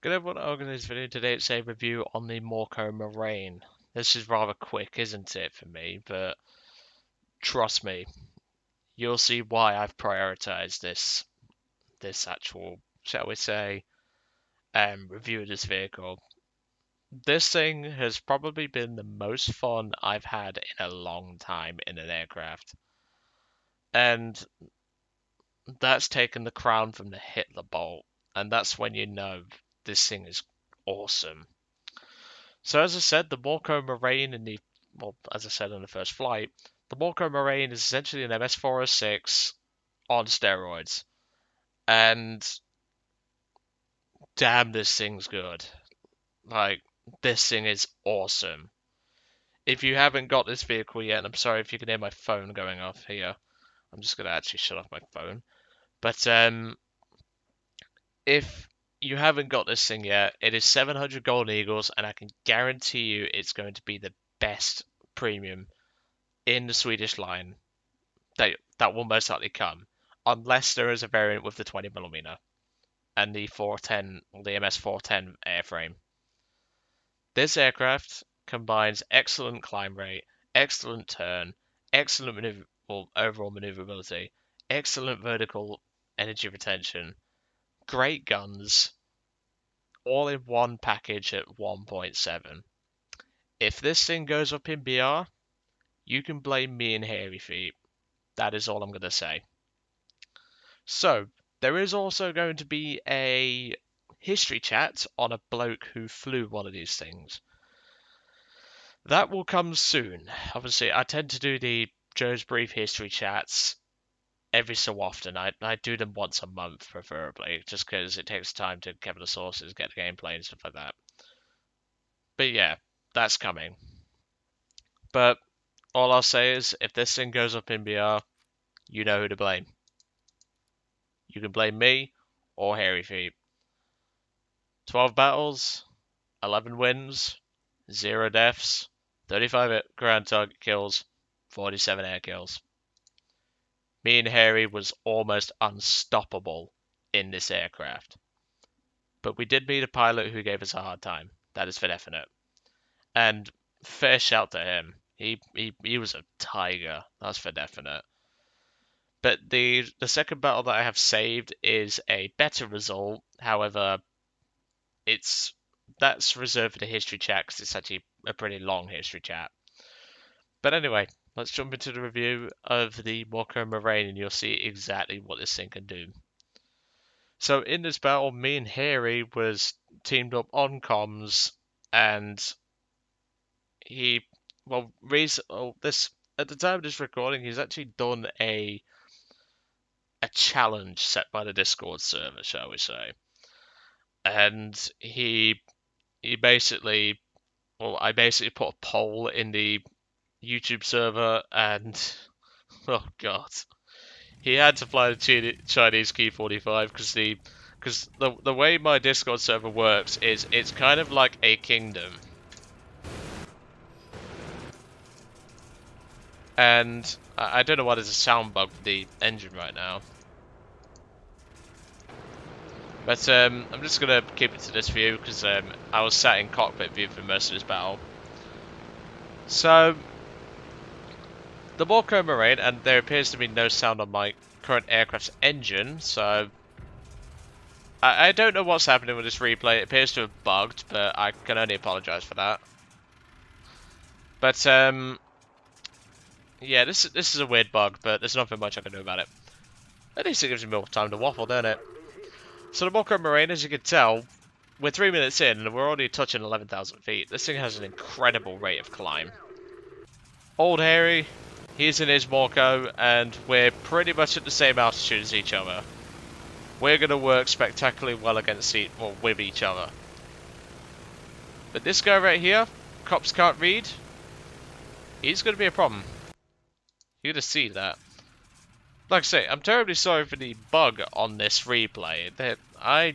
Good everyone, welcome to this video. Today it's a review on the Morko Morane. This is rather quick, isn't it, for me? But trust me, you'll see why I've prioritized this actual, shall we say, review of this vehicle. This thing has probably been the most fun I've had in a long time in an aircraft. And that's taken the crown from the Hitler Bolt. And that's when you know this thing is awesome. So as I said, the Morko Morane as I said on the first flight, the Morko Morane is essentially an MS-406 on steroids. And damn, this thing's good. Like, this thing is awesome. If you haven't got this vehicle yet, and I'm sorry if you can hear my phone going off here. I'm just going to actually shut off my phone. But if you haven't got this thing yet, it is 700 Golden Eagles, and I can guarantee you it's going to be the best premium in the Swedish line that will most likely come, unless there is a variant with the 20mm and the 410 or the MS410 airframe. This aircraft combines excellent climb rate, excellent turn, excellent overall maneuverability, excellent vertical energy retention, great guns, all in one package at 1.7. If this thing goes up in BR, you can blame me and Hairy Feet. That is all I'm going to say. So, there is also going to be a history chat on a bloke who flew one of these things. That will come soon. Obviously, I tend to do the Joe's Brief history chats every so often. I do them once a month, preferably, just because it takes time to gather the sources, get the gameplay, and stuff like that. But yeah, that's coming. But all I'll say is, if this thing goes up in BR, you know who to blame. You can blame me or Hairy Feet. 12 battles, 11 wins, 0 deaths, 35 ground target kills, 47 air kills. Me and Harry was almost unstoppable in this aircraft. But we did meet a pilot who gave us a hard time. That is for definite. And fair shout to him. He was a tiger. That's for definite. But the second battle that I have saved is a better result. However, that's reserved for the history chat because it's actually a pretty long history chat. But anyway, let's jump into the review of the Morko Morane and you'll see exactly what this thing can do. So in this battle, me and Harry was teamed up on comms, and this at the time of this recording, he's actually done a challenge set by the Discord server, shall we say, and I basically put a poll in the YouTube server, and oh god, he had to fly the Chinese Ki-45 because the way my Discord server works is it's kind of like a kingdom, and I don't know why there's a sound bug with the engine right now. But I'm just gonna keep it to this view because I was sat in cockpit view for most of this battle. So the Morko Morane, and there appears to be no sound on my current aircraft's engine, so I don't know what's happening with this replay. It appears to have bugged, but I can only apologise for that. But yeah, this is a weird bug, but there's nothing much I can do about it. At least it gives me more time to waffle, doesn't it? So the Morko Morane, as you can tell, we're 3 minutes in and we're already touching 11,000 feet. This thing has an incredible rate of climb. Old Harry, he's in his Morko, and we're pretty much at the same altitude as each other. We're going to work spectacularly well with each other. But this guy right here, cops can't read, he's going to be a problem. You're going to see that. Like I say, I'm terribly sorry for the bug on this replay. I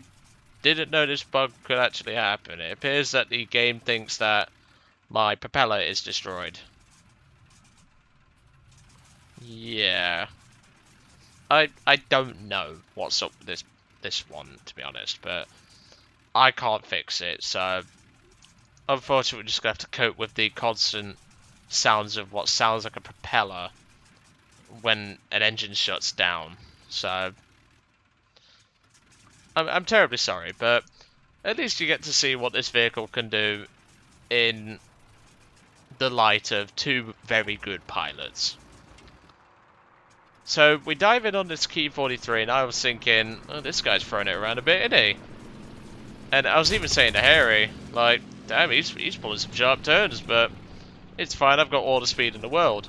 didn't know this bug could actually happen. It appears that the game thinks that my propeller is destroyed. Yeah. I don't know what's up with this one, to be honest, but I can't fix it, so unfortunately we're just gonna have to cope with the constant sounds of what sounds like a propeller when an engine shuts down. So I'm terribly sorry, but at least you get to see what this vehicle can do in the light of two very good pilots. So we dive in on this Key 43, and I was thinking, oh, this guy's throwing it around a bit, isn't he? And I was even saying to Harry, like, damn, he's pulling some sharp turns, but it's fine, I've got all the speed in the world.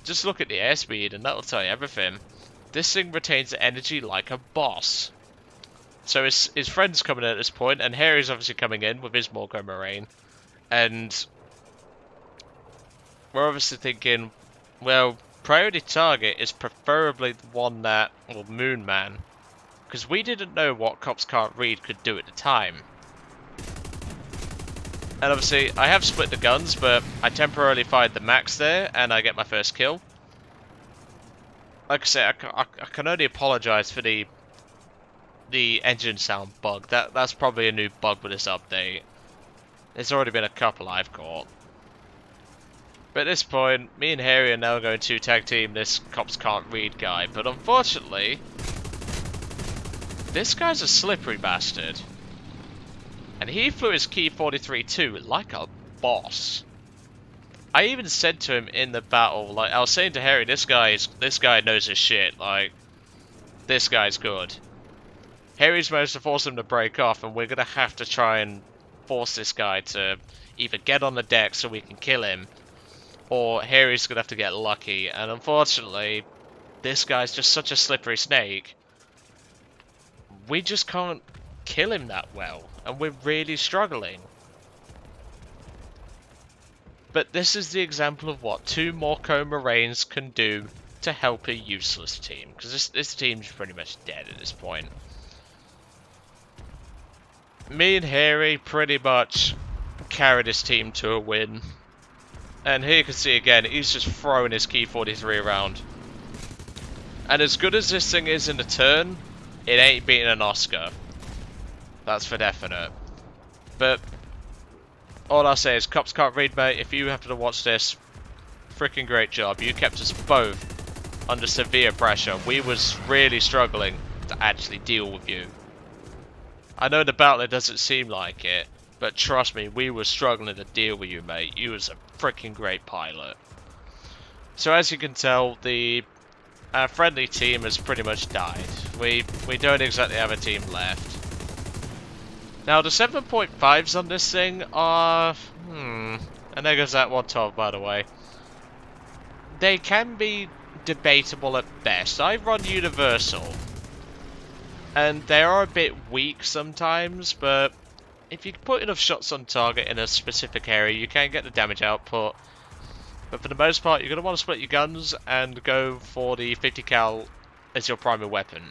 Just look at the airspeed, and that'll tell you everything. This thing retains energy like a boss. So his friend's coming in at this point, and Harry's obviously coming in with his Morko Morane. And we're obviously thinking, well, priority target is preferably the one that, well, Moon Man. Because we didn't know what Cops Can't Read could do at the time. And obviously, I have split the guns, but I temporarily fired the max there, and I get my first kill. Like I say, I can only apologise for the engine sound bug. That's probably a new bug with this update. There's already been a couple I've caught. But at this point, me and Harry are now going to tag team this Cops Can't Read guy. But unfortunately, this guy's a slippery bastard. And he flew his Key 43 too, like a boss. I even said to him in the battle, like, I was saying to Harry, this guy knows his shit, like, this guy's good. Harry's managed to force him to break off, and we're gonna have to try and force this guy to either get on the deck so we can kill him, or Harry's gonna have to get lucky, and unfortunately, this guy's just such a slippery snake, we just can't kill him that well, and we're really struggling. But this is the example of what two Morko Moranes can do to help a useless team, because this team's pretty much dead at this point. Me and Harry pretty much carried his team to a win. And here you can see again, he's just throwing his Key 43 around. And as good as this thing is in the turn, it ain't beating an Oscar. That's for definite. But all I'll say is, Cops Can't Read, mate. If you happen to watch this, freaking great job. You kept us both under severe pressure. We was really struggling to actually deal with you. I know in the battle it doesn't seem like it, but trust me, we were struggling to deal with you, mate. You was a freaking great pilot. So as you can tell, the friendly team has pretty much died. We don't exactly have a team left. Now the 7.5s on this thing are... and there goes that 112, by the way. They can be debatable at best. I run Universal, and they are a bit weak sometimes, but if you put enough shots on target in a specific area, you can get the damage output. But for the most part, you're going to want to split your guns and go for the 50 cal as your primary weapon.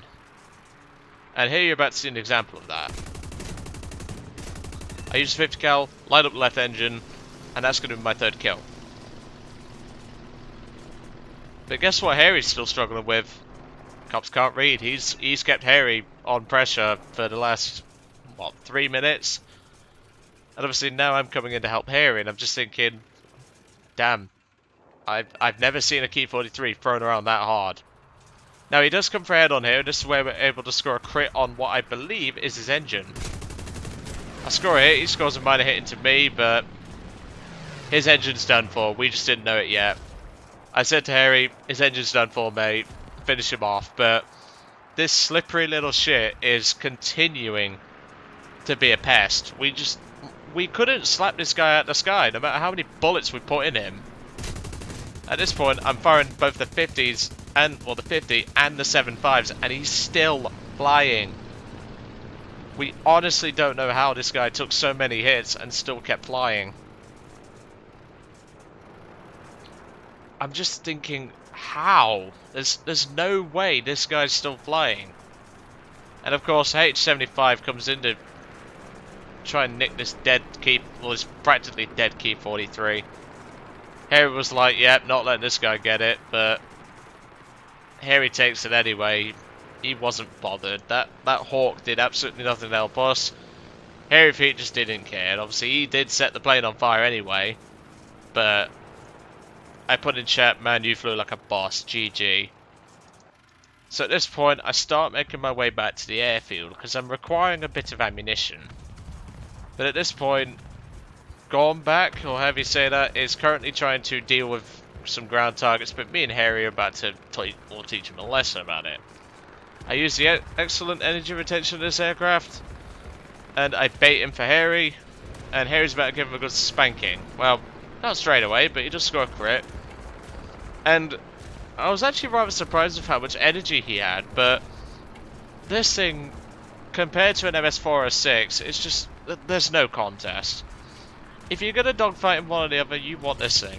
And here you're about to see an example of that. I use 50 cal, light up the left engine, and that's going to be my third kill. But guess what Harry's still struggling with? Cops Can't Read. He's kept Harry on pressure for the last, what, 3 minutes? And obviously now I'm coming in to help Harry, and I'm just thinking, damn, I've never seen a Key 43 thrown around that hard. Now he does come for head on here, and this is where we're able to score a crit on what I believe is his engine. I score a hit, he scores a minor hit into me, but his engine's done for. We just didn't know it yet. I said to Harry, his engine's done for, mate. Finish him off. But this slippery little shit is continuing to be a pest. We couldn't slap this guy out of the sky, no matter how many bullets we put in him. At this point, I'm firing both the 50s and, well, the 50 and the 7.5s, and he's still flying. We honestly don't know how this guy took so many hits and still kept flying. I'm just thinking, how? There's no way this guy's still flying. And of course, H75 comes in to try and nick this dead Key, well, this practically dead Key 43. Harry was like, yep, not letting this guy get it, but Harry takes it anyway. He wasn't bothered. That Hawk did absolutely nothing to help us. Harry Feet just didn't care. And obviously, he did set the plane on fire anyway. But I put in chat, man, you flew like a boss. GG. So at this point, I start making my way back to the airfield because I'm requiring a bit of ammunition. But at this point, Gone Back, or however you say that, is currently trying to deal with some ground targets, but me and Harry are about to teach him a lesson about it. I use the excellent energy retention of this aircraft, and I bait him for Harry, and Harry's about to give him a good spanking. Well, not straight away, but he does score a crit. And I was actually rather surprised with how much energy he had, but this thing, compared to an MS4 or 6, it's just, there's no contest. If you're going to dogfight in one or the other, you want this thing.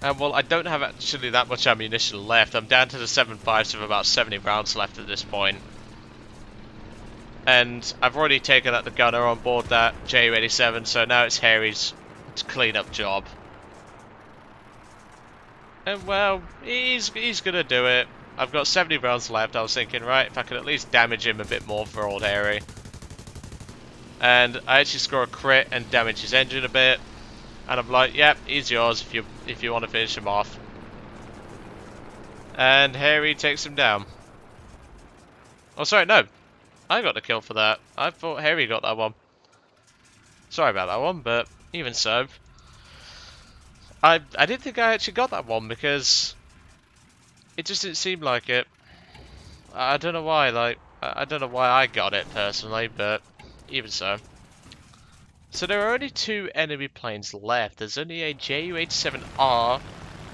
And well, I don't have actually that much ammunition left. I'm down to the 7.5s with about 70 rounds left at this point. And I've already taken out the gunner on board that Ju-87, so now it's Harry's clean-up job. And well, he's going to do it. I've got 70 rounds left. I was thinking, right, if I could at least damage him a bit more for old Harry. And I actually score a crit and damage his engine a bit. And I'm like, yep, he's yours if you want to finish him off. And Harry takes him down. Oh, sorry, no. I got the kill for that. I thought Harry got that one. Sorry about that one, but even so. I didn't think I actually got that one because it just didn't seem like it. I don't know why, like, I don't know why I got it personally, but even so. So there are only two enemy planes left. There's only a Ju-87R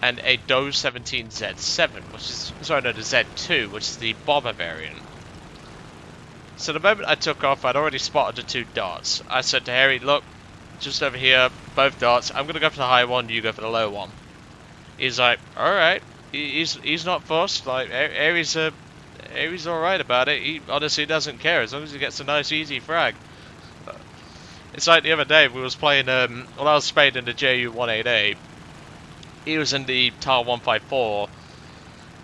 and a Do-17Z7, which is, sorry, no, the Z2, which is the bomber variant. So the moment I took off, I'd already spotted the two dots. I said to Harry, look, just over here, both dots. I'm going to go for the high one, you go for the low one. He's like, alright. He's not fussed. Like, Harry's alright about it. He honestly doesn't care as long as he gets a nice easy frag. It's like the other day we was playing, well, I was spraying in the Ju-188. He was in the TAR-154,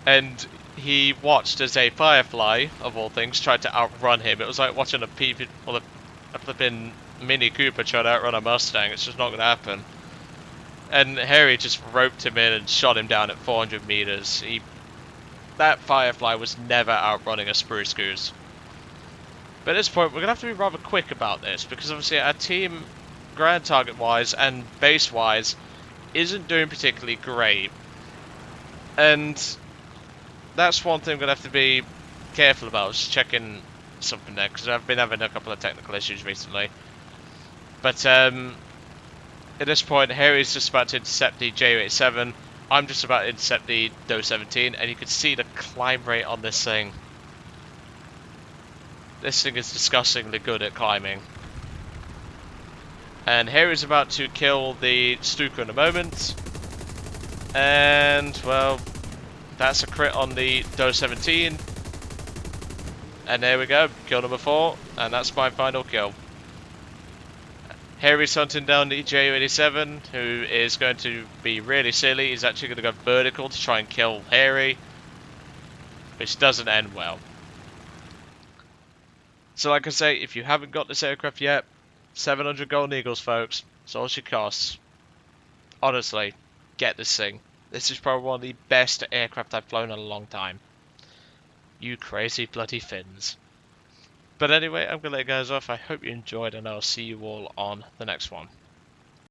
and he watched as a Firefly, of all things, tried to outrun him. It was like watching a flipping Mini Cooper try to outrun a Mustang. It's just not going to happen. And Harry just roped him in and shot him down at 400 meters. That Firefly was never outrunning a Spruce Goose. But at this point, we're going to have to be rather quick about this, because obviously our team, ground target-wise and base-wise, isn't doing particularly great. And that's one thing we're going to have to be careful about, just checking something there, because I've been having a couple of technical issues recently. But at this point, Harry's just about to intercept the Ju-87, I'm just about to intercept the Do-17, and you can see the climb rate on this thing. This thing is disgustingly good at climbing. And Harry's about to kill the Stuka in a moment. And, well, that's a crit on the Do-17. And there we go, kill number 4, and that's my final kill. Harry's hunting down the Ju-87, who is going to be really silly. He's actually going to go vertical to try and kill Harry, which doesn't end well. So like I say, if you haven't got this aircraft yet, 700 Golden Eagles, folks. That's all she costs. Honestly, get this thing. This is probably one of the best aircraft I've flown in a long time. You crazy bloody Finns. But anyway, I'm going to let you guys off. I hope you enjoyed, and I'll see you all on the next one.